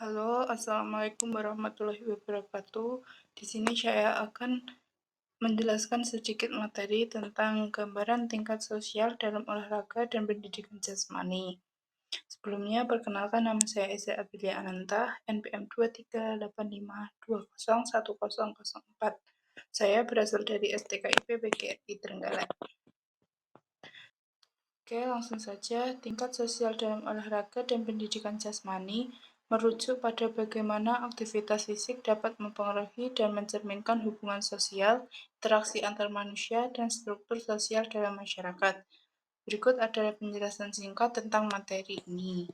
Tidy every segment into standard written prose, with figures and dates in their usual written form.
Halo, assalamualaikum warahmatullahi wabarakatuh. Di sini saya akan menjelaskan sedikit materi tentang gambaran tingkat sosial dalam olahraga dan pendidikan jasmani. Sebelumnya, perkenalkan nama saya Eza Abilia Ananta, NPM 23852010004. Saya berasal dari STKIP PGRI Trenggalek. Oke, langsung saja. Tingkat sosial dalam olahraga dan pendidikan jasmani merujuk pada bagaimana aktivitas fisik dapat mempengaruhi dan mencerminkan hubungan sosial, interaksi antar manusia, dan struktur sosial dalam masyarakat. Berikut adalah penjelasan singkat tentang materi ini.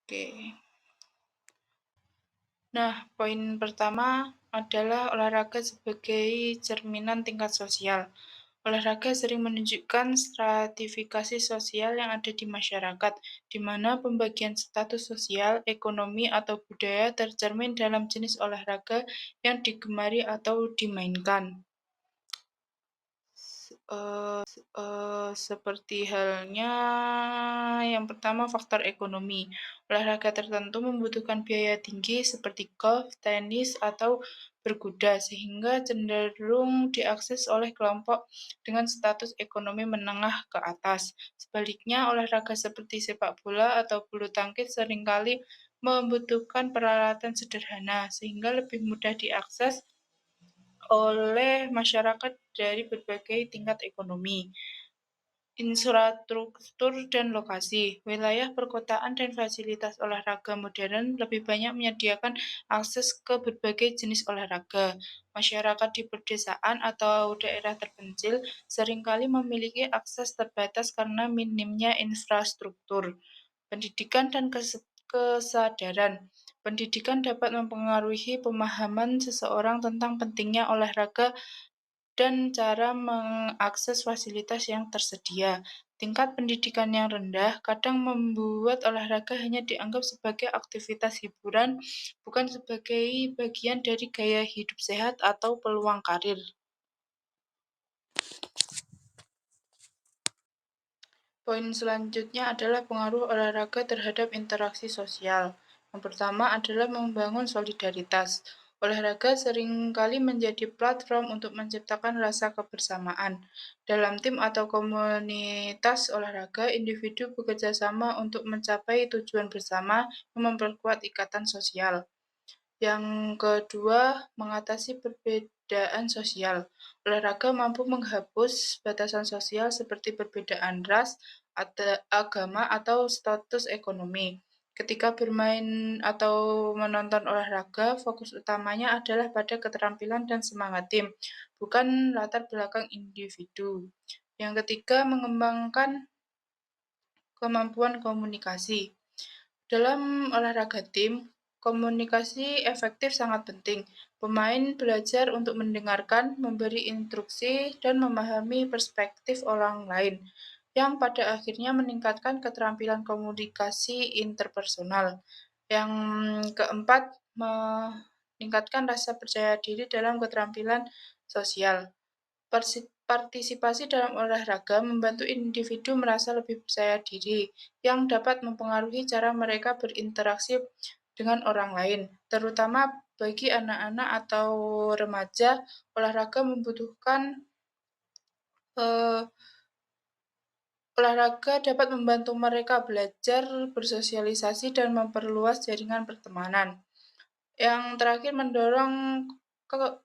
Oke. Nah, poin pertama adalah olahraga sebagai cerminan tingkat sosial. Olahraga sering menunjukkan stratifikasi sosial yang ada di masyarakat, di mana pembagian status sosial, ekonomi, atau budaya tercermin dalam jenis olahraga yang digemari atau dimainkan. Seperti halnya yang pertama faktor ekonomi. Olahraga tertentu membutuhkan biaya tinggi seperti golf, tenis, atau berkuda sehingga cenderung diakses oleh kelompok dengan status ekonomi menengah ke atas. Sebaliknya, olahraga seperti sepak bola atau bulu tangkis seringkali membutuhkan peralatan sederhana sehingga lebih mudah diakses oleh masyarakat dari berbagai tingkat ekonomi. Infrastruktur dan lokasi. Wilayah perkotaan dan fasilitas olahraga modern lebih banyak menyediakan akses ke berbagai jenis olahraga. Masyarakat di pedesaan atau daerah terpencil seringkali memiliki akses terbatas karena minimnya infrastruktur. Pendidikan dan kesadaran. Pendidikan dapat mempengaruhi pemahaman seseorang tentang pentingnya olahraga dan cara mengakses fasilitas yang tersedia. Tingkat pendidikan yang rendah kadang membuat olahraga hanya dianggap sebagai aktivitas hiburan, bukan sebagai bagian dari gaya hidup sehat atau peluang karir. Poin selanjutnya adalah pengaruh olahraga terhadap interaksi sosial. Yang pertama adalah membangun solidaritas. Olahraga seringkali menjadi platform untuk menciptakan rasa kebersamaan. Dalam tim atau komunitas olahraga, individu bekerja sama untuk mencapai tujuan bersama yang memperkuat ikatan sosial. Yang kedua, mengatasi perbedaan sosial. Olahraga mampu menghapus batasan sosial seperti perbedaan ras, agama, atau status ekonomi. Ketika bermain atau menonton olahraga, fokus utamanya adalah pada keterampilan dan semangat tim, bukan latar belakang individu. Yang ketiga, mengembangkan kemampuan komunikasi. Dalam olahraga tim, komunikasi efektif sangat penting. Pemain belajar untuk mendengarkan, memberi instruksi, dan memahami perspektif orang lain, yang pada akhirnya meningkatkan keterampilan komunikasi interpersonal. Yang keempat, meningkatkan rasa percaya diri dalam keterampilan sosial. Partisipasi dalam olahraga membantu individu merasa lebih percaya diri, yang dapat mempengaruhi cara mereka berinteraksi dengan orang lain. Terutama bagi anak-anak atau remaja, olahraga dapat membantu mereka belajar, bersosialisasi, dan memperluas jaringan pertemanan. Yang terakhir, mendorong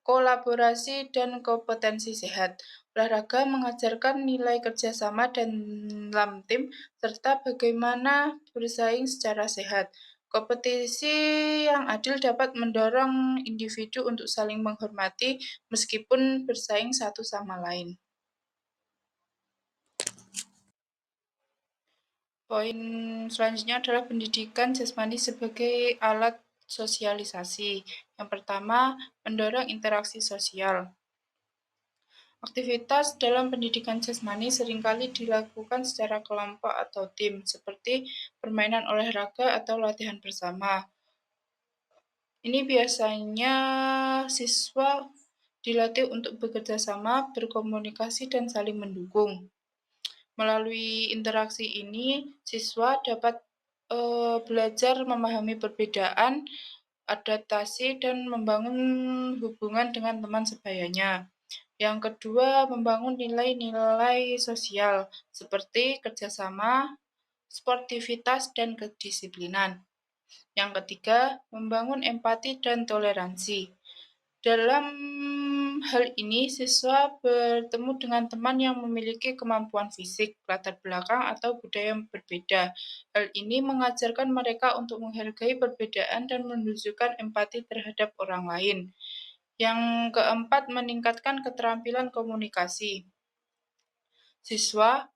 kolaborasi dan kompetensi sehat. Olahraga mengajarkan nilai kerjasama dalam tim, serta bagaimana bersaing secara sehat. Kompetisi yang adil dapat mendorong individu untuk saling menghormati meskipun bersaing satu sama lain. Poin selanjutnya adalah pendidikan jasmani sebagai alat sosialisasi. Yang pertama, mendorong interaksi sosial. Aktivitas dalam pendidikan jasmani seringkali dilakukan secara kelompok atau tim, seperti permainan olahraga atau latihan bersama. Ini biasanya siswa dilatih untuk bekerja sama, berkomunikasi, dan saling mendukung. Melalui interaksi ini, siswa dapat belajar memahami perbedaan, adaptasi, dan membangun hubungan dengan teman sebayanya. Yang kedua, membangun nilai-nilai sosial seperti kerjasama, sportivitas, dan kedisiplinan. Yang ketiga, membangun empati dan toleransi. Dalam hal ini, siswa bertemu dengan teman yang memiliki kemampuan fisik, latar belakang, atau budaya yang berbeda. Hal ini mengajarkan mereka untuk menghargai perbedaan dan menunjukkan empati terhadap orang lain. Yang keempat, meningkatkan keterampilan komunikasi. Siswa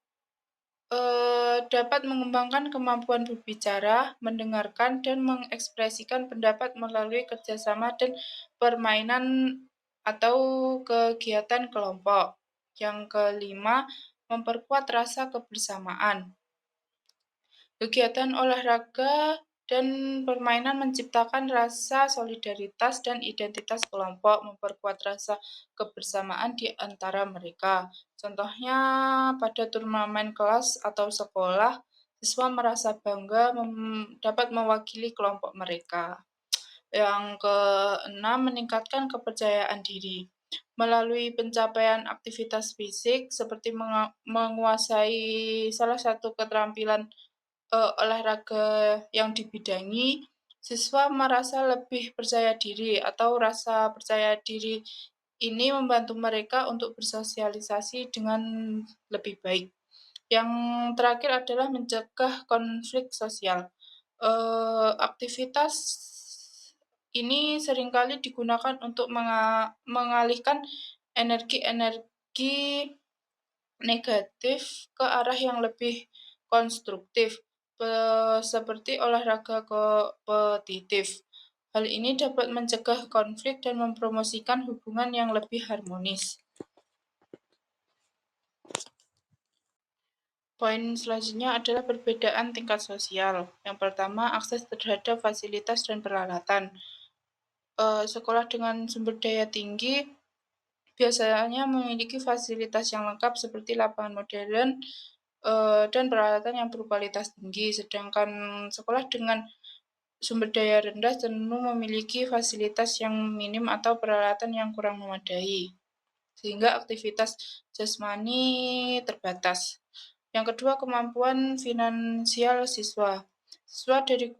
dapat mengembangkan kemampuan berbicara, mendengarkan, dan mengekspresikan pendapat melalui kerjasama dan permainan atau kegiatan kelompok. Yang kelima, memperkuat rasa kebersamaan. Kegiatan olahraga dan permainan menciptakan rasa solidaritas dan identitas kelompok, memperkuat rasa kebersamaan di antara mereka. Contohnya, pada turnamen kelas atau sekolah, siswa merasa bangga dapat mewakili kelompok mereka. Yang keenam, meningkatkan kepercayaan diri. Melalui pencapaian aktivitas fisik seperti menguasai salah satu keterampilan olahraga yang dibidangi, siswa merasa lebih percaya diri atau rasa percaya diri ini membantu mereka untuk bersosialisasi dengan lebih baik. Yang terakhir adalah mencegah konflik sosial. Aktivitas ini seringkali digunakan untuk mengalihkan energi-energi negatif ke arah yang lebih konstruktif, seperti olahraga kompetitif. Hal ini dapat mencegah konflik dan mempromosikan hubungan yang lebih harmonis. Poin selanjutnya adalah perbedaan tingkat sosial. Yang pertama, akses terhadap fasilitas dan peralatan. Sekolah dengan sumber daya tinggi biasanya memiliki fasilitas yang lengkap seperti lapangan modern dan peralatan yang berkualitas tinggi, sedangkan sekolah dengan sumber daya rendah cenderung memiliki fasilitas yang minim atau peralatan yang kurang memadai, sehingga aktivitas jasmani terbatas. Yang kedua, kemampuan finansial siswa. Siswa dari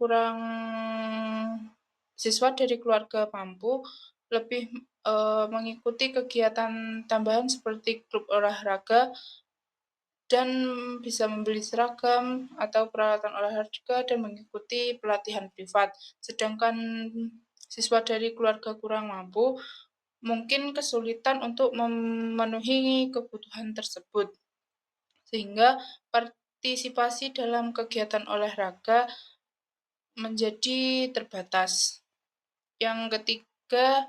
keluarga mampu lebih mengikuti kegiatan tambahan seperti klub olahraga dan bisa membeli seragam atau peralatan olahraga dan mengikuti pelatihan privat. Sedangkan siswa dari keluarga kurang mampu mungkin kesulitan untuk memenuhi kebutuhan tersebut, sehingga partisipasi dalam kegiatan olahraga menjadi terbatas. Yang ketiga,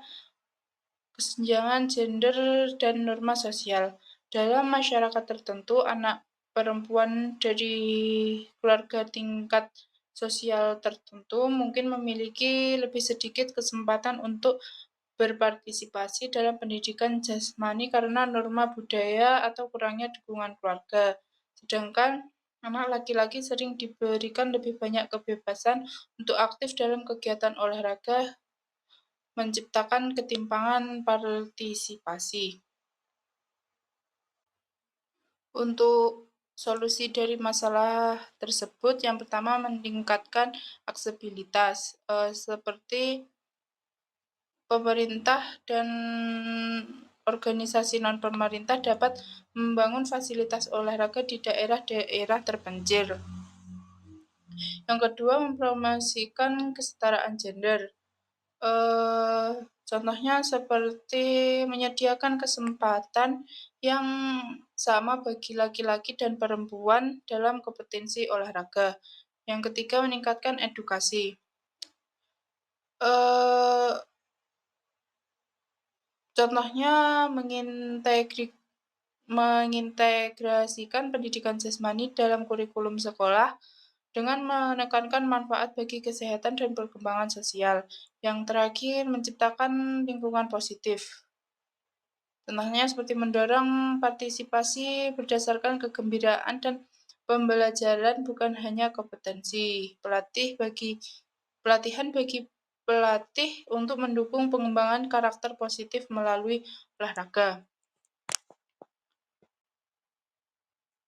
kesenjangan gender dan norma sosial. Dalam masyarakat tertentu, anak perempuan dari keluarga tingkat sosial tertentu mungkin memiliki lebih sedikit kesempatan untuk berpartisipasi dalam pendidikan jasmani karena norma budaya atau kurangnya dukungan keluarga. Sedangkan anak laki-laki sering diberikan lebih banyak kebebasan untuk aktif dalam kegiatan olahraga, menciptakan ketimpangan partisipasi. Untuk solusi dari masalah tersebut, yang pertama meningkatkan aksesibilitas, seperti pemerintah dan organisasi non-pemerintah dapat membangun fasilitas olahraga di daerah-daerah terpencil. Yang kedua, mempromosikan kesetaraan gender. Contohnya seperti menyediakan kesempatan yang sama bagi laki-laki dan perempuan dalam kompetensi olahraga. Yang ketiga, meningkatkan edukasi. Contohnya mengintegrasikan pendidikan jasmani dalam kurikulum sekolah dengan menekankan manfaat bagi kesehatan dan perkembangan sosial. Yang terakhir, menciptakan lingkungan positif. Contohnya seperti mendorong partisipasi berdasarkan kegembiraan dan Pembelajaran bukan hanya kompetensi, pelatihan bagi pelatih untuk mendukung pengembangan karakter positif melalui olahraga.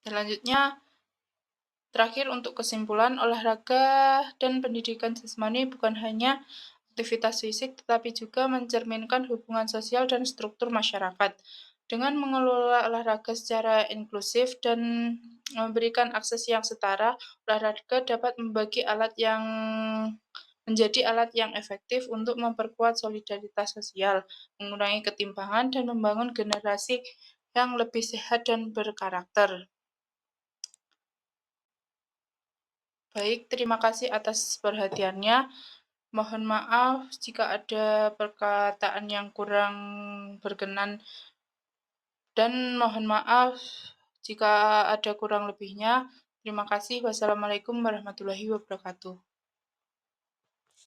Selanjutnya, terakhir untuk kesimpulan, olahraga dan pendidikan jasmani bukan hanya aktivitas fisik, tetapi juga mencerminkan hubungan sosial dan struktur masyarakat. Dengan mengelola olahraga secara inklusif dan memberikan akses yang setara, olahraga dapat menjadi alat yang efektif untuk memperkuat solidaritas sosial, mengurangi ketimpangan, dan membangun generasi yang lebih sehat dan berkarakter. Baik, terima kasih atas perhatiannya. Mohon maaf jika ada perkataan yang kurang berkenan dan mohon maaf jika ada kurang lebihnya. Terima kasih. Wassalamualaikum warahmatullahi wabarakatuh.